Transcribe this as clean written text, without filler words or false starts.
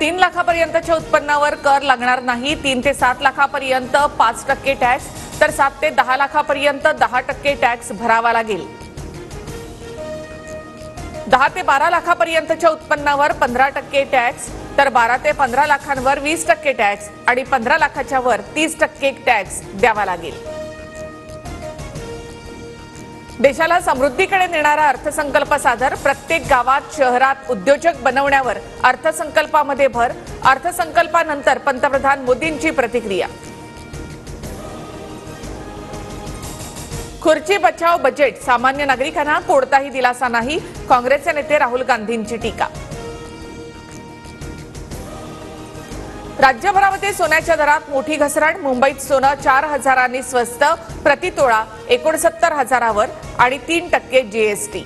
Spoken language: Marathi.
3 लाखापर्यंतच्या उत्पन्नावर कर लागणार नाही। 3 ते 7 लाखापर्यंत 5% टॅक्स तर 7 ते 10 लाखापर्यंत 10% टॅक्स भरावा लागेल। 10 ते 12 लाखापर्यंतच्या उत्पन्नावर 15% टॅक्स तर 12 ते 15 लाखांवर 20% टॅक्स आणि 15 लाखाच्या वर 30% टॅक्स द्यावा लागेल। देशाला समृद्धीकडे नेणारा अर्थसंकल्प सादर, प्रत्येक गावात शहरात उद्योजक बनवण्यावर अर्थसंकल्पामध्ये भर। अर्थसंकल्पानंतर पंतप्रधान मोदींची प्रतिक्रिया। खुर्ची बचाव बजेट, सामान्य नागरिकांना कोणताही दिलासा नाही, काँग्रेसचे नेते राहुल गांधींची टीका। राज्यभरामध्ये सोन्याच्या दरात मोठी घसरण, मुंबईत सोनं 4,000 स्वस्त, प्रतितोळा 69,000वर आणि 3% जीएसटी।